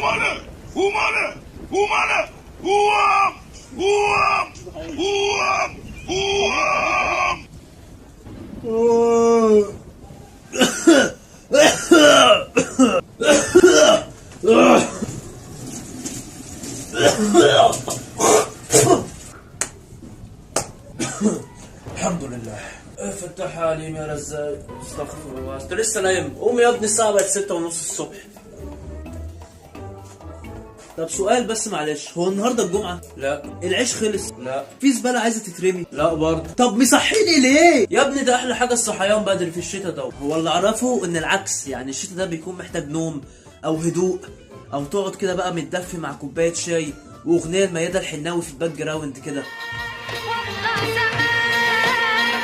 وماله وماله وماله قوم قوم قوم قوم. الحمد لله. فتح عليم يا رزاق. استغفر الله. انت لسه نايم؟ قوم يا ابني، الساعة بقت 6:30 الصبح. طب سؤال بس معلش، هو النهارده الجمعة؟ لا. العيش خلص؟ لا. في زبالة عايزة تترمي؟ لا برضه. طب مصحيني ليه؟ يا ابني ده أحلى حاجة الصحيان بدري في الشتاء ده. هو اللي أعرفه إن العكس، يعني الشتاء ده بيكون محتاج نوم أو هدوء، أو تقعد كده بقى متدفي مع كوباية شاي وأغنية الميادة الحناوي في الباك جراوند كده.